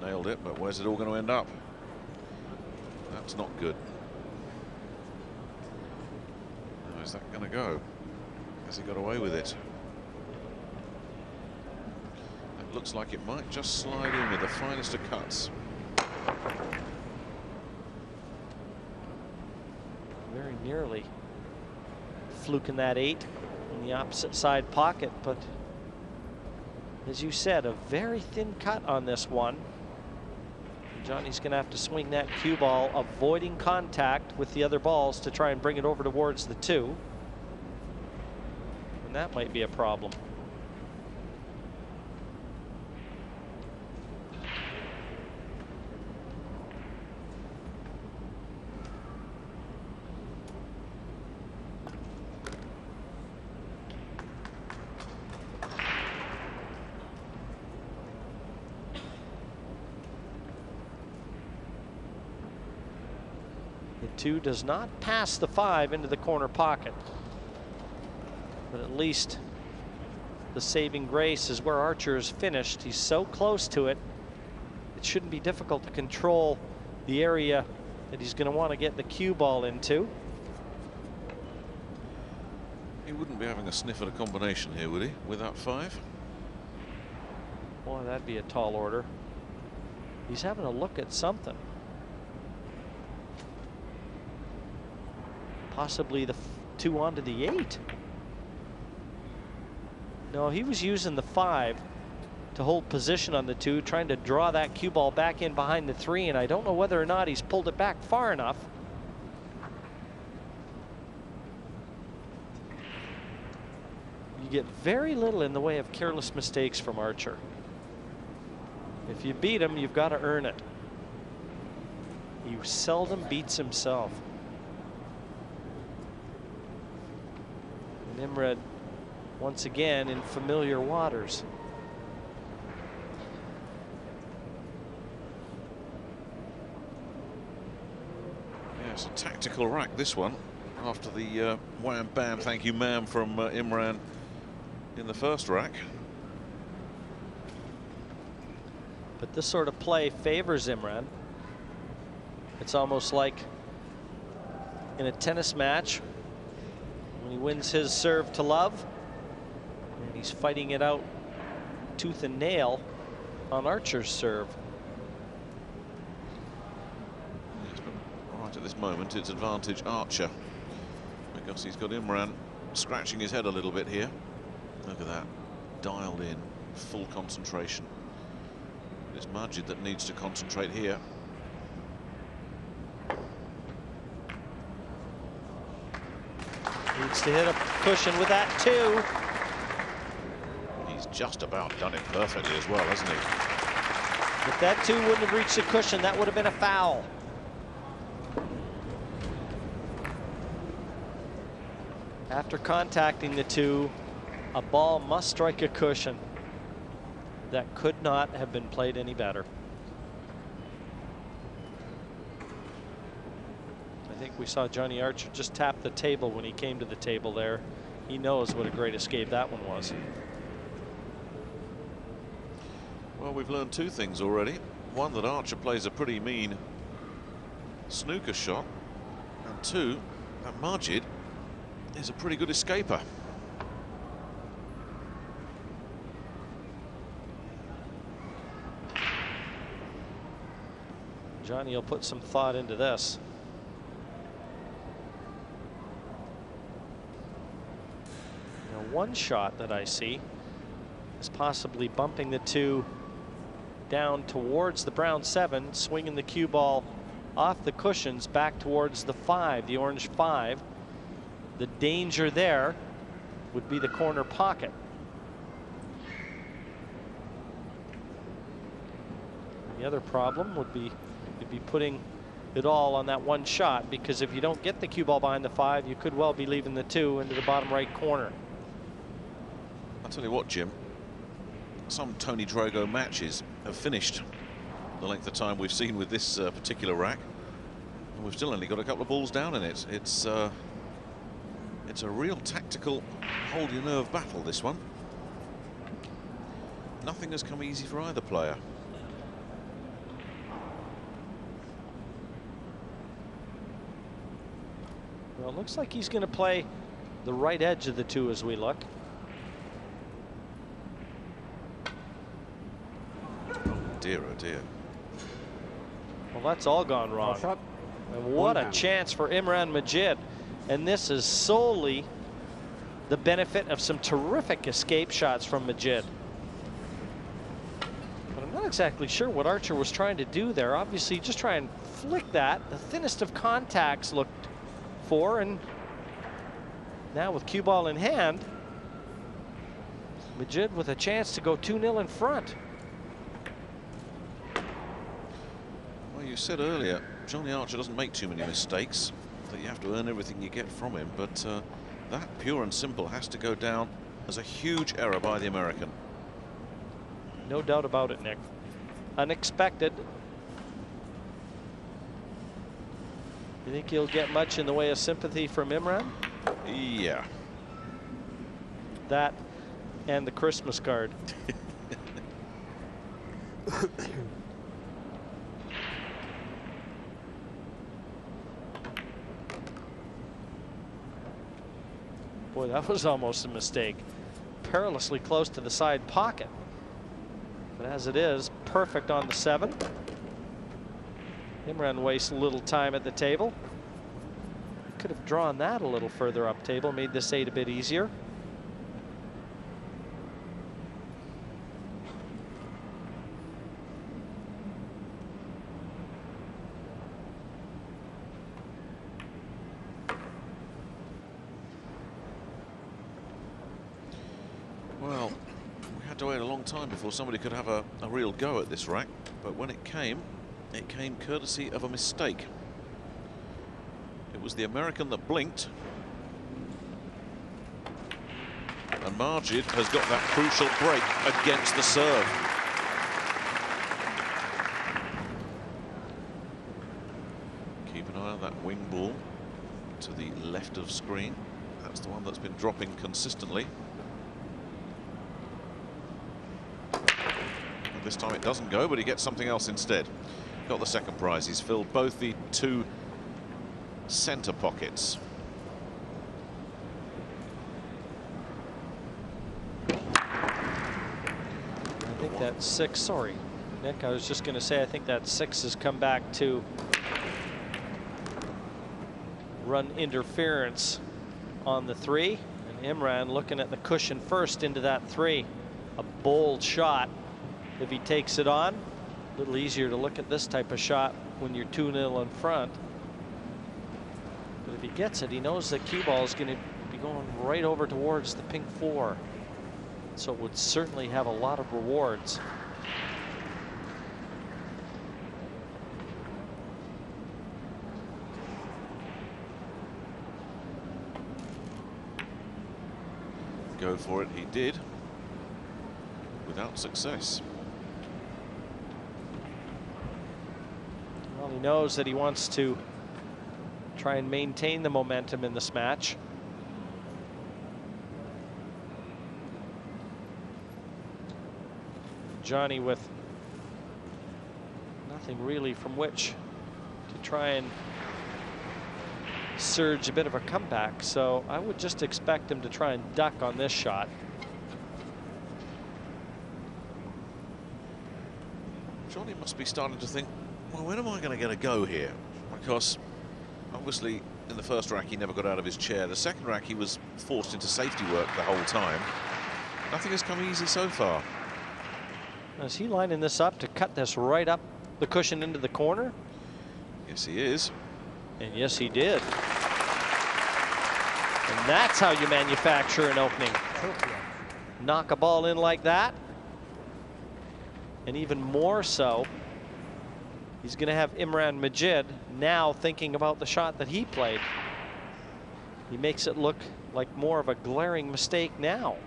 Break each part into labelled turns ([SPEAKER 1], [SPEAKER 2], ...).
[SPEAKER 1] nailed it, but where's it all going to end up? That's not good. How is that going to go? Has he got away with it? It looks like it might just slide in with the finest of cuts.
[SPEAKER 2] Very nearly fluking that 8 in the opposite side pocket, but as you said, a very thin cut on this one. Johnny's going to have to swing that cue ball, avoiding contact with the other balls to try and bring it over towards the 2. And that might be a problem. The 2 does not pass the 5 into the corner pocket. But at least the saving grace is where Archer is finished. He's so close to it, it shouldn't be difficult to control the area that he's going to want to get the cue ball into.
[SPEAKER 1] He wouldn't be having a sniff at a combination here, would he, with that 5?
[SPEAKER 2] Boy, that'd be a tall order. He's having a look at something. Possibly the 2 onto the 8. No, he was using the 5 to hold position on the 2, trying to draw that cue ball back in behind the 3, and I don't know whether or not he's pulled it back far enough. You get very little in the way of careless mistakes from Archer. If you beat him, you've got to earn it. He seldom beats himself. Imran once again in familiar waters.
[SPEAKER 1] Yeah, it's a tactical rack, this one, after the wham bam thank you ma'am from Imran in the first rack.
[SPEAKER 2] But this sort of play favors Imran. It's almost like in a tennis match when he wins his serve to love, and he's fighting it out tooth and nail on Archer's serve.
[SPEAKER 1] Yes, but right at this moment, it's advantage Archer, because he's got Imran scratching his head a little bit here. Look at that, dialed in, full concentration. It's Majid that needs to concentrate here.
[SPEAKER 2] Needs to hit a cushion with that 2.
[SPEAKER 1] He's just about done it perfectly as well, hasn't he?
[SPEAKER 2] If that 2 wouldn't have reached the cushion, that would have been a foul. After contacting the 2, a ball must strike a cushion. That could not have been played any better. I think we saw Johnny Archer just tap the table when he came to the table there. He knows what a great escape that one was.
[SPEAKER 1] Well, we've learned 2 things already. One, that Archer plays a pretty mean snooker shot, and 2, that Majid is a pretty good escaper.
[SPEAKER 2] Johnny will put some thought into this. Now, one shot that I see is possibly bumping the 2 down towards the brown 7, swinging the cue ball off the cushions back towards the 5, the orange 5. The danger there would be the corner pocket. The other problem would be you'd be putting it all on that one shot, because if you don't get the cue ball behind the 5, you could well be leaving the 2 into the bottom right corner.
[SPEAKER 1] I'll tell you what, Jim, some Tony Drago matches have finished the length of time we've seen with this particular rack, and we've still only got a couple of balls down in it. It's a real tactical hold your nerve battle, this one. Nothing has come easy for either player.
[SPEAKER 2] Well, it looks like he's going to play the right edge of the two as we look.
[SPEAKER 1] Dear, oh dear.
[SPEAKER 2] Well, that's all gone wrong. And what a chance for Imran Majid. And this is solely the benefit of some terrific escape shots from Majid. But I'm not exactly sure what Archer was trying to do there. Obviously, just try and flick that. The thinnest of contacts looked for, and now with cue ball in hand, Majid with a chance to go 2-0 in front.
[SPEAKER 1] Well, you said earlier, Johnny Archer doesn't make too many mistakes, that you have to earn everything you get from him, but that pure and simple has to go down as a huge error by the American.
[SPEAKER 2] No doubt about it, Nick. Unexpected. You think he'll get much in the way of sympathy from Imran?
[SPEAKER 1] Yeah.
[SPEAKER 2] That and the Christmas card. Boy, that was almost a mistake. Perilously close to the side pocket. But as it is, perfect on the 7. Imran wastes a little time at the table. Could have drawn that a little further up table, made this 8 a bit easier.
[SPEAKER 1] Well, we had to wait a long time before somebody could have a real go at this rack, but when it came courtesy of a mistake. It was the American that blinked, and Majid has got that crucial break against the serve. Keep an eye on that wing ball to the left of screen. That's the one that's been dropping consistently. And this time it doesn't go, but he gets something else instead. Got the second prize. He's filled both the 2 center pockets.
[SPEAKER 2] I think that 6, sorry, Nick, I was just going to say, I think that 6 has come back to run interference on the 3. And Imran looking at the cushion first into that 3. A bold shot if he takes it on. A little easier to look at this type of shot when you're 2-0 in front. But if he gets it, he knows that cue ball is going to be going right over towards the pink 4. So it would certainly have a lot of rewards.
[SPEAKER 1] Go for it, he did, without success.
[SPEAKER 2] Well, he knows that he wants to try and maintain the momentum in this match. Johnny with nothing really from which to try and surge a bit of a comeback, so I would just expect him to try and duck on this shot.
[SPEAKER 1] Johnny must be starting to think, well, when am I going to get a go here? Because obviously in the first rack he never got out of his chair. The second rack he was forced into safety work the whole time. Nothing has come easy so far.
[SPEAKER 2] Is he lining this up to cut this right up the cushion into the corner?
[SPEAKER 1] Yes, he is.
[SPEAKER 2] And yes, he did. And that's how you manufacture an opening. Knock a ball in like that. And even more so, he's going to have Imran Majid now thinking about the shot that he played. He makes it look like more of a glaring mistake now.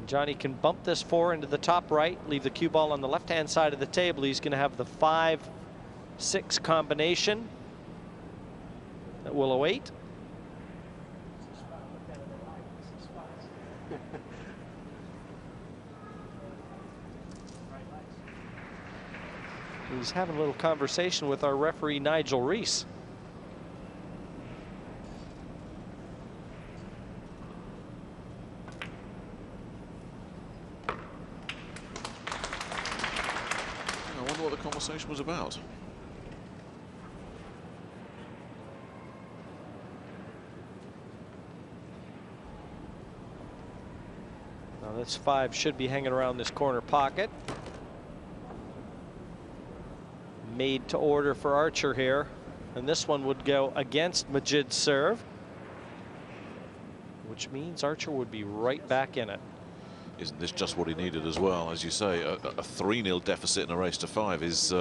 [SPEAKER 2] Johnny can bump this 4 into the top right, leave the cue ball on the left-hand side of the table. He's going to have the 5-6 combination that will await. He's having a little conversation with our referee, Nigel Reese.
[SPEAKER 1] I wonder what the conversation was about.
[SPEAKER 2] Now this 5 should be hanging around this corner pocket. Made to order for Archer here, and this one would go against Majid's serve, which means Archer would be right back in it.
[SPEAKER 1] Isn't this just what he needed as well? As you say, a 3-0 deficit in a race to 5 is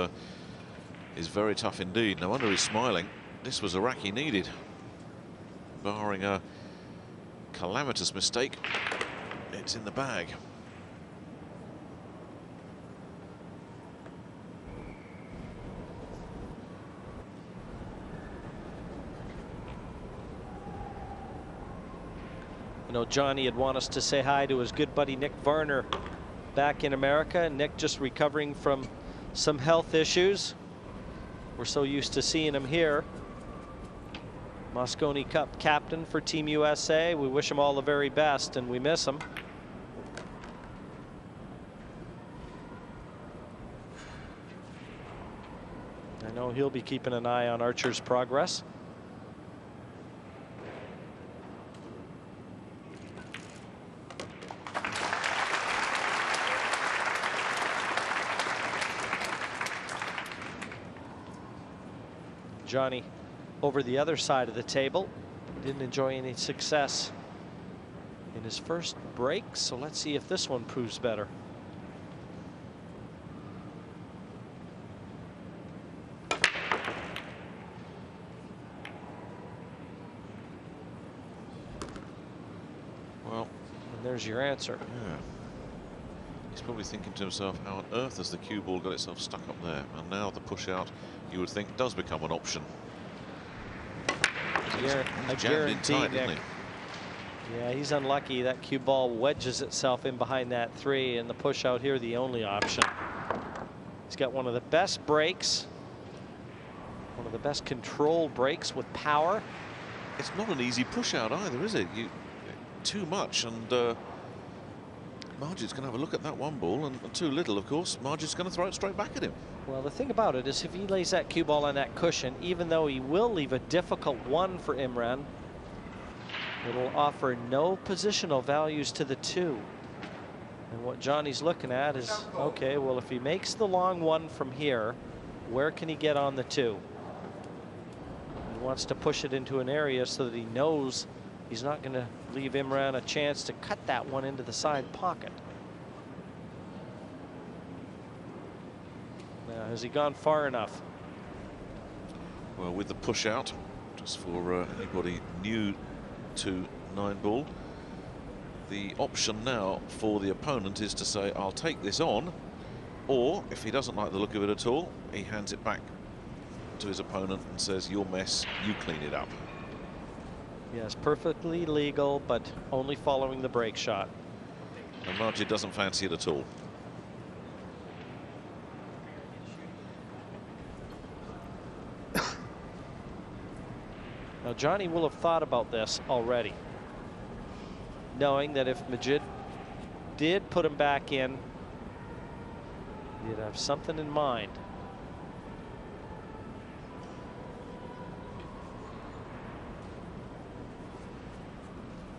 [SPEAKER 1] very tough indeed. No wonder he's smiling. This was a rack he needed. Barring a calamitous mistake, it's in the bag.
[SPEAKER 2] You know, Johnny had want us to say hi to his good buddy Nick Varner back in America. Nick just recovering from some health issues. We're so used to seeing him here. Mosconi Cup captain for Team USA. We wish him all the very best, and we miss him. I know he'll be keeping an eye on Archer's progress. Johnny over the other side of the table didn't enjoy any success in his first break, so let's see if this one proves better.
[SPEAKER 1] Well,
[SPEAKER 2] and there's your answer.
[SPEAKER 1] Yeah. He's probably thinking to himself, how on earth has the cue ball got itself stuck up there? And now the push out, you would think, does become an option. He's jammed in tight, isn't he?
[SPEAKER 2] Yeah, he's unlucky. That cue ball wedges itself in behind that 3, and the push out here the only option. He's got one of the best breaks, one of the best control breaks with power.
[SPEAKER 1] It's not an easy push out either, is it? Too much, and Majid's going to have a look at that one ball, and too little, of course. Majid's going to throw it straight back at him.
[SPEAKER 2] Well, the thing about it is, if he lays that cue ball on that cushion, even though he will leave a difficult 1 for Imran, it'll offer no positional values to the 2. And what Johnny's looking at is, okay, well, if he makes the long 1 from here, where can he get on the 2? He wants to push it into an area so that he knows he's not going to leave Imran a chance to cut that one into the side pocket. Now, has he gone far enough?
[SPEAKER 1] Well, with the push out, just for anybody new to 9-ball, the option now for the opponent is to say, I'll take this on, or if he doesn't like the look of it at all, he hands it back to his opponent and says, your mess, you clean it up.
[SPEAKER 2] Yes, perfectly legal, but only following the break shot.
[SPEAKER 1] And Majid doesn't fancy it at all.
[SPEAKER 2] Now, Johnny will have thought about this already, knowing that if Majid did put him back in, he'd have something in mind.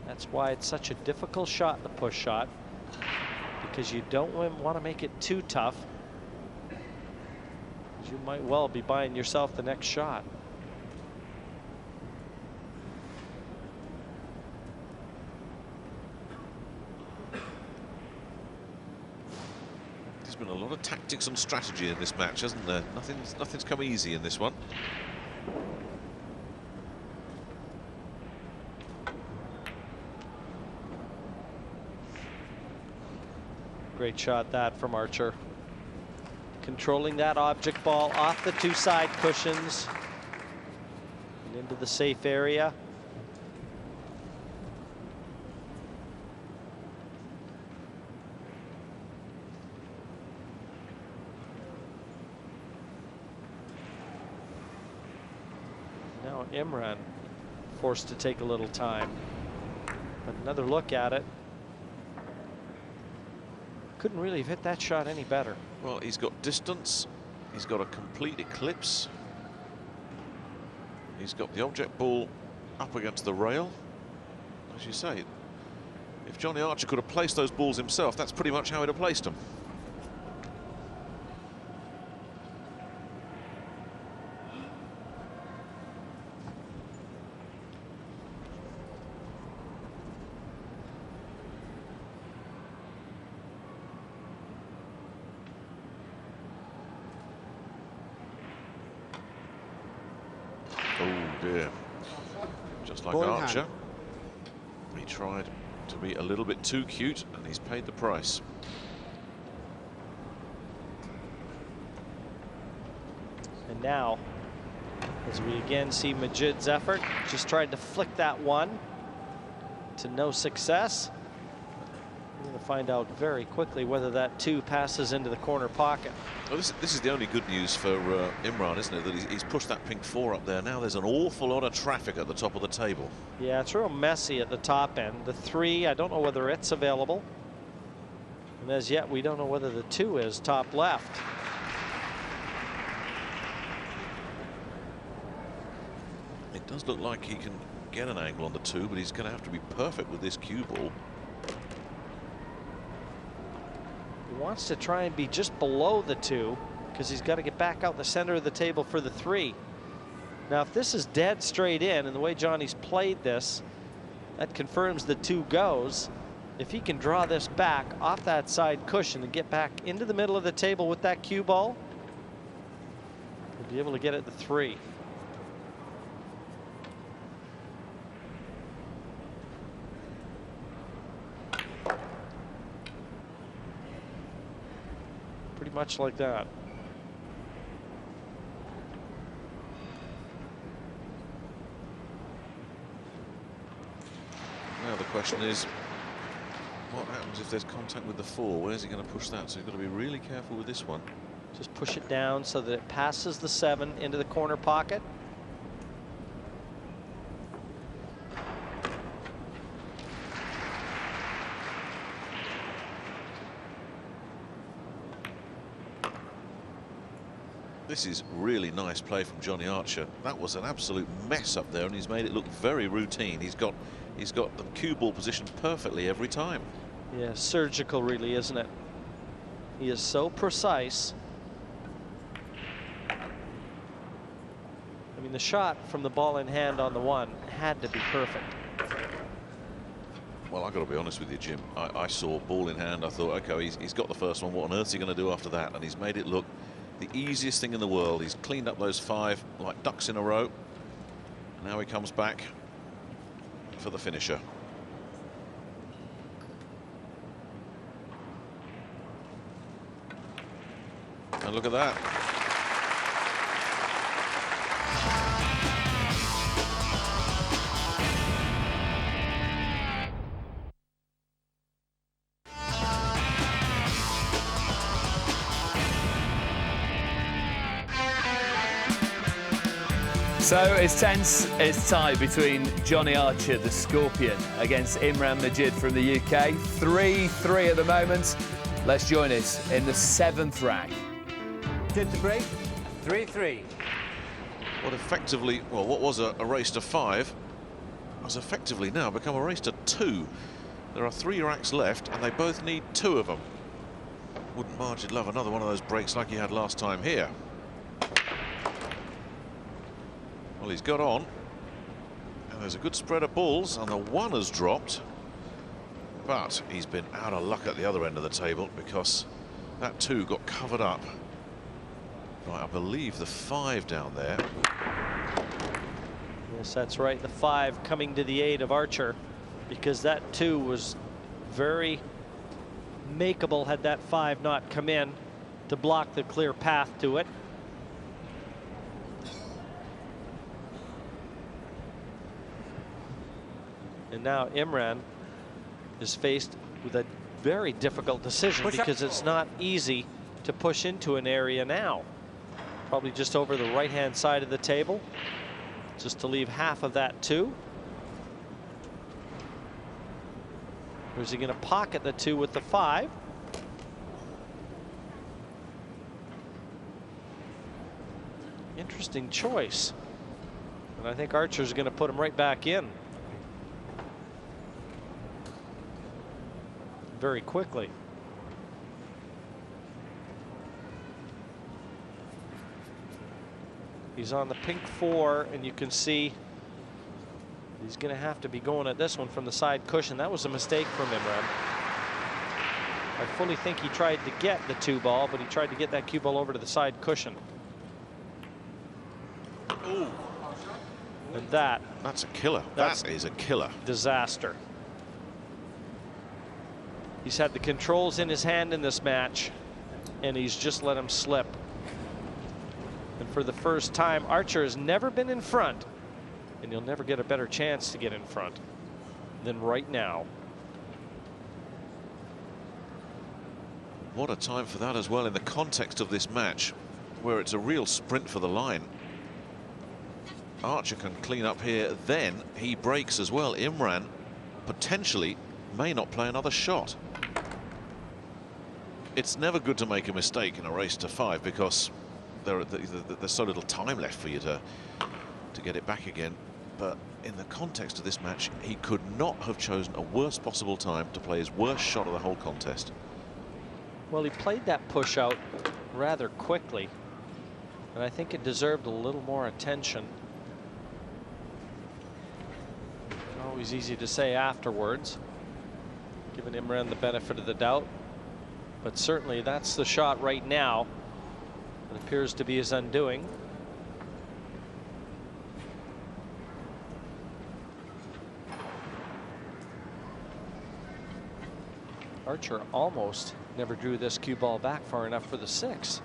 [SPEAKER 2] That's why it's such a difficult shot, the push shot, because you don't want to make it too tough. You might well be buying yourself the next shot.
[SPEAKER 1] There's been a lot of tactics and strategy in this match, hasn't there? Nothing's come easy in this one.
[SPEAKER 2] Great shot that from Archer. Controlling that object ball off the 2 side cushions and into the safe area. Now Imran forced to take a little time. But another look at it. Couldn't really have hit that shot any better.
[SPEAKER 1] Well, he's got distance. He's got a complete eclipse. He's got the object ball up against the rail. As you say, if Johnny Archer could have placed those balls himself, that's pretty much how he'd have placed them. Oh dear. Just like Archer. He tried to be a little bit too cute and he's paid the price.
[SPEAKER 2] And now, as we again see Majid's effort, just tried to flick that one to no success. We're going to find out very quickly whether that 2 passes into the corner pocket.
[SPEAKER 1] Well, this is the only good news for Imran, isn't it? That he's pushed that pink 4 up there. Now there's an awful lot of traffic at the top of the table.
[SPEAKER 2] Yeah, it's real messy at the top end. The 3, I don't know whether it's available. And as yet, we don't know whether the 2 is top left.
[SPEAKER 1] It does look like he can get an angle on the 2, but he's going to have to be perfect with this cue ball.
[SPEAKER 2] He wants to try and be just below the 2 because he's got to get back out the center of the table for the 3. Now, if this is dead straight in, and the way Johnny's played this, that confirms the 2 goes. If he can draw this back off that side cushion and get back into the middle of the table with that cue ball, he'll be able to get at the 3. Pretty much like that.
[SPEAKER 1] Now the question is, what happens if there's contact with the 4? Where's he going to push that? So you've got to be really careful with this one.
[SPEAKER 2] Just push it down so that it passes the 7 into the corner pocket.
[SPEAKER 1] This is really nice play from Johnny Archer. That was an absolute mess up there, and he's made it look very routine. He's got the cue ball positioned perfectly every time.
[SPEAKER 2] Yeah, surgical really, isn't it? He is so precise. I mean, the shot from the ball in hand on the 1 had to be perfect.
[SPEAKER 1] Well, I've got to be honest with you, Jim. I saw ball in hand. I thought, okay, he's got the first one. What on earth is he going to do after that? And he's made it look the easiest thing in the world. He's cleaned up those 5 like ducks in a row. Now he comes back for the finisher. And look at that.
[SPEAKER 3] So it's tense, it's tied between Johnny Archer, the Scorpion, against Imran Majid from the UK. 3-3 at the moment. Let's join us in the 7th rack.
[SPEAKER 4] Good to break, 3-3.
[SPEAKER 1] What effectively, well, what was a race to 5 has effectively now become a race to 2. There are 3 racks left, and they both need 2 of them. Wouldn't Majid love another one of those breaks like he had last time here? Well, he's got on, and there's a good spread of balls, and the 1 has dropped, but he's been out of luck at the other end of the table because that 2 got covered up by, I believe, the 5 down there.
[SPEAKER 2] Yes, that's right. The 5 coming to the aid of Archer, because that 2 was very makeable had that 5 not come in to block the clear path to it. And now Imran is faced with a very difficult decision because it's not easy to push into an area now. Probably just over the right-hand side of the table. just to leave half of that 2. Or is he going to pocket the 2 with the 5? Interesting choice. And I think Archer's going to put him right back in very quickly. He's on the pink 4, and you can see he's going to have to be going at this one from the side cushion. That was a mistake from Imran. I fully think he tried to get the 2 ball, but he tried to get that cue ball over to the side cushion.
[SPEAKER 1] Ooh.
[SPEAKER 2] And
[SPEAKER 1] that's a killer. That is a killer.
[SPEAKER 2] Disaster. He's had the controls in his hand in this match, and he's just let him slip. And for the first time, Archer has never been in front, and you'll never get a better chance to get in front than right now.
[SPEAKER 1] What a time for that as well in the context of this match, where it's a real sprint for the line. Archer can clean up here, then he breaks as well. Imran potentially may not play another shot. It's never good to make a mistake in a race to 5 because there's so little time left for you to get it back again. But in the context of this match, he could not have chosen a worst possible time to play his worst shot of the whole contest.
[SPEAKER 2] Well, he played that push out rather quickly, and I think it deserved a little more attention. Always easy to say afterwards, giving Imran the benefit of the doubt, but certainly that's the shot right now. It appears to be his undoing. Archer almost never drew this cue ball back far enough for the 6.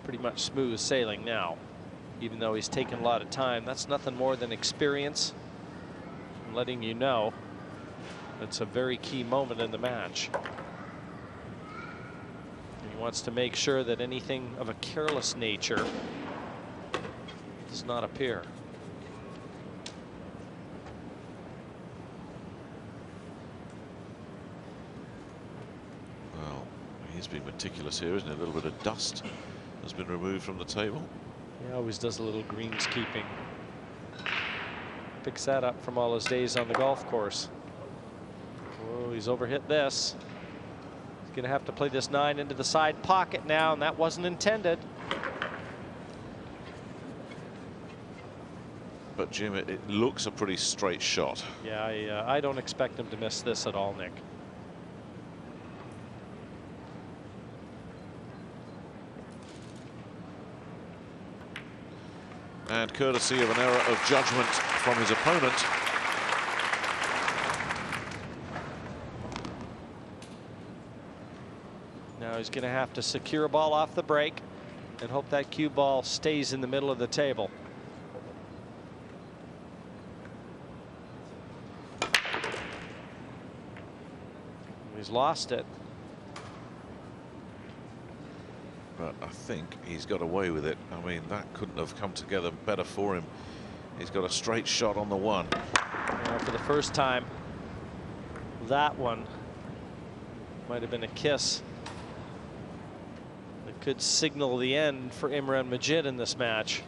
[SPEAKER 2] Pretty much smooth sailing now, even though he's taken a lot of time. That's nothing more than experience. I'm letting you know it's a very key moment in the match. He wants to make sure that anything of a careless nature does not appear.
[SPEAKER 1] Well, he's been meticulous here, isn't it? A little bit of dust has been removed from the table.
[SPEAKER 2] He always does a little greenskeeping. Picks that up from all his days on the golf course. Oh, he's overhit this. He's going to have to play this 9 into the side pocket now, and that wasn't intended.
[SPEAKER 1] But Jim, it looks a pretty straight shot.
[SPEAKER 2] Yeah, I don't expect him to miss this at all, Nick.
[SPEAKER 1] And courtesy of an error of judgment from his opponent,
[SPEAKER 2] now he's going to have to secure a ball off the break and hope that cue ball stays in the middle of the table. He's lost it.
[SPEAKER 1] but I think he's got away with it. I mean, that couldn't have come together better for him. He's got a straight shot on the 1.
[SPEAKER 2] For the first time, that one might have been a kiss that could signal the end for Imran Majid in this match.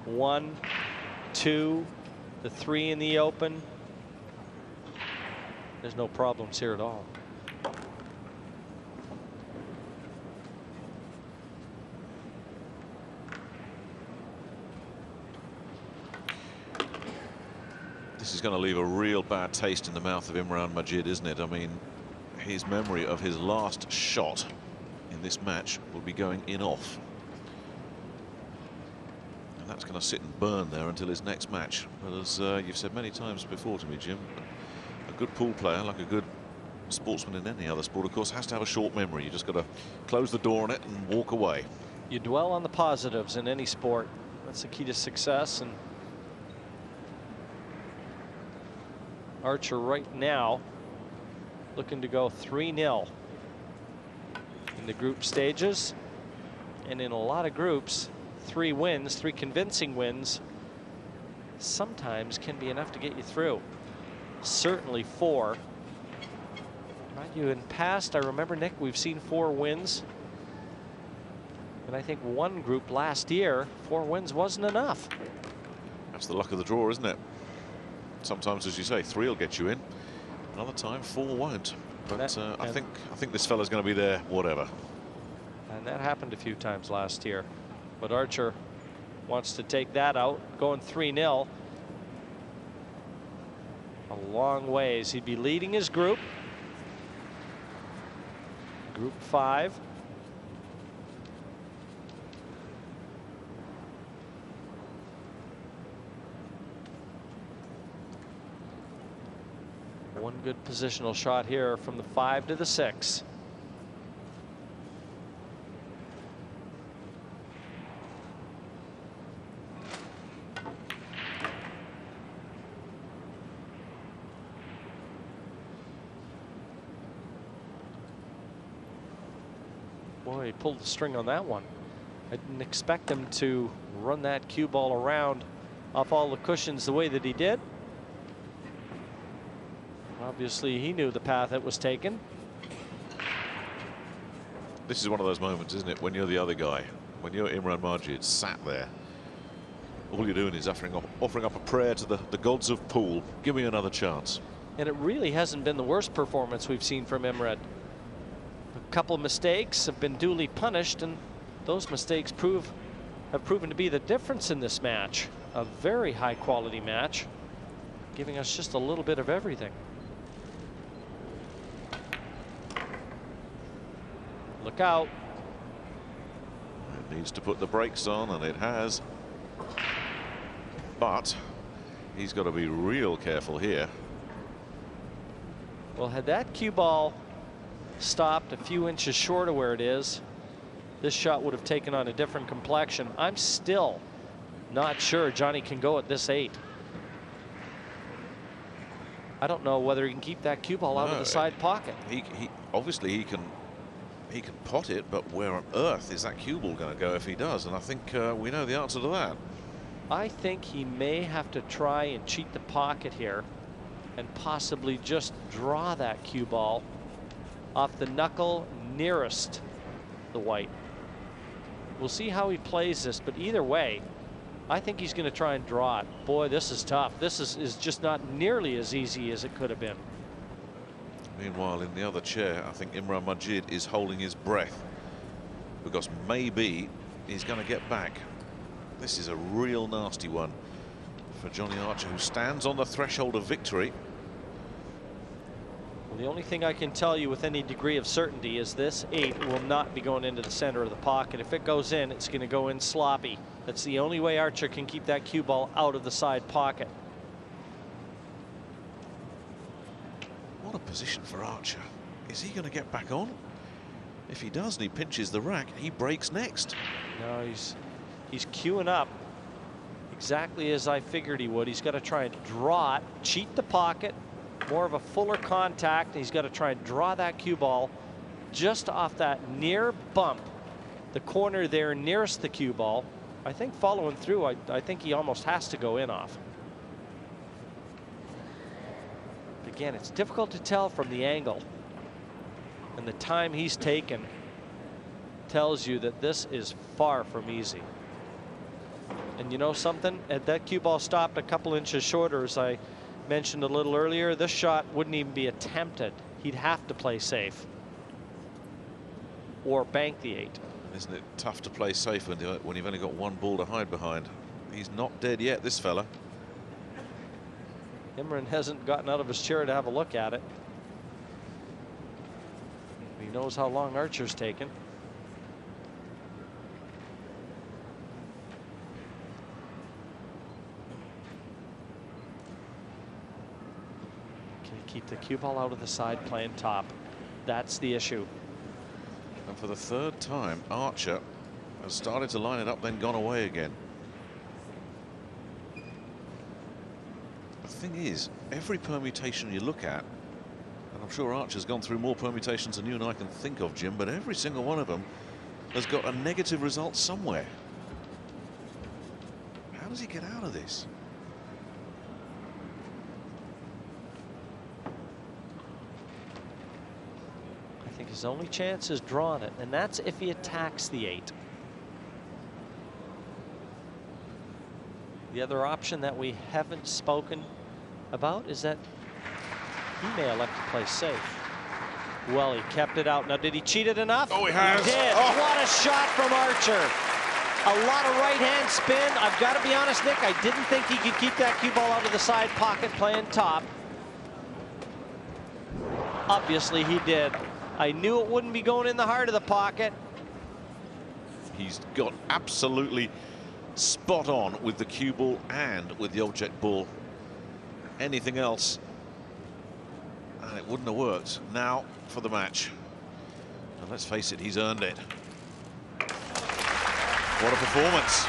[SPEAKER 2] 1, 2, the 3 in the open. There's no problems here at all.
[SPEAKER 1] This is going to leave a real bad taste in the mouth of Imran Majid, isn't it? I mean, his memory of his last shot in this match will be going in off. And that's going to sit and burn there until his next match. But as you've said many times before to me, Jim, a good pool player, like a good sportsman in any other sport, of course, has to have a short memory. You just got to close the door on it and walk away.
[SPEAKER 2] You dwell on the positives in any sport. That's the key to success. And Archer right now looking to go 3-0 in the group stages. And in a lot of groups, 3 wins, 3 convincing wins, sometimes can be enough to get you through. Certainly 4. Right, you in past, I remember, Nick, we've seen 4 wins. And I think one group last year, 4 wins wasn't enough.
[SPEAKER 1] That's the luck of the draw, isn't it? Sometimes, as you say, 3 will get you in. Another time, 4 won't. But I think this fella's going to be there, whatever.
[SPEAKER 2] And that happened a few times last year. But Archer wants to take that out, going 3-0. A long ways. He'd be leading his group. Group 5. One good positional shot here from the 5 to the 6. Boy, he pulled the string on that one. I didn't expect him to run that cue ball around off all the cushions the way that he did. Obviously, he knew the path it was taken.
[SPEAKER 1] This is one of those moments, isn't it, when you're the other guy, when you're Imran Majid sat there, all you're doing is offering up a prayer to the gods of pool. Give me another chance.
[SPEAKER 2] And it really hasn't been the worst performance we've seen from Imran. A couple of mistakes have been duly punished, and those mistakes have proven to be the difference in this match. A very high quality match, giving us just a little bit of everything. Look out.
[SPEAKER 1] It needs to put the brakes on, and it has. But he's got to be real careful here.
[SPEAKER 2] Well, had that cue ball stopped a few inches short of where it is, this shot would have taken on a different complexion. I'm still not sure Johnny can go at this 8. I don't know whether he can keep that cue ball out of the side pocket.
[SPEAKER 1] He obviously he can pot it, but where on earth is that cue ball going to go if he does? And I think we know the answer to that.
[SPEAKER 2] I think he may have to try and cheat the pocket here and possibly just draw that cue ball off the knuckle nearest the white. We'll see how he plays this, but either way, I think he's going to try and draw it. Boy, this is tough. This is just not nearly as easy as it could have been.
[SPEAKER 1] Meanwhile, in the other chair, I think Imran Majid is holding his breath, because maybe he's going to get back. This is a real nasty one for Johnny Archer, who stands on the threshold of victory.
[SPEAKER 2] Well, the only thing I can tell you with any degree of certainty is this 8 will not be going into the center of the pocket. If it goes in, it's going to go in sloppy. That's the only way Archer can keep that cue ball out of the side pocket.
[SPEAKER 1] What a position for Archer. Is he going to get back on? If he does and he pinches the rack, he breaks next.
[SPEAKER 2] No, he's queuing up exactly as I figured he would. He's got to try and draw it, cheat the pocket, more of a fuller contact. He's got to try and draw that cue ball just off that near bump, the corner there nearest the cue ball. I think following through, I think he almost has to go in off. Again, it's difficult to tell from the angle, and the time he's taken tells you that this is far from easy. And you know something? Had that cue ball stopped a couple inches shorter, as I mentioned a little earlier, this shot wouldn't even be attempted. He'd have to play safe or bank the 8.
[SPEAKER 1] Isn't it tough to play safe when you've only got one ball to hide behind? He's not dead yet, this fella.
[SPEAKER 2] Imran hasn't gotten out of his chair to have a look at it. He knows how long Archer's taken. Keep the cue ball out of the side, playing top. That's the issue.
[SPEAKER 1] And for the third time, Archer has started to line it up, then gone away again. The thing is, every permutation you look at, and I'm sure Archer's gone through more permutations than you and I can think of, Jim, but every single one of them has got a negative result somewhere. How does he get out of this?
[SPEAKER 2] I think his only chance is drawing it, and that's if he attacks the 8. The other option that we haven't spoken about is that he may elect to play safe. Well, he kept it out. Now, did he cheat it enough?
[SPEAKER 1] Oh, he has.
[SPEAKER 2] He did.
[SPEAKER 1] Oh.
[SPEAKER 2] What a shot from Archer. A lot of right-hand spin. I've got to be honest, Nick, I didn't think he could keep that cue ball out of the side pocket playing top. Obviously, he did. I knew it wouldn't be going in the heart of the pocket.
[SPEAKER 1] He's got absolutely spot on with the cue ball and with the object ball. Anything else, and it wouldn't have worked. Now for the match. And let's face it, he's earned it. What a performance.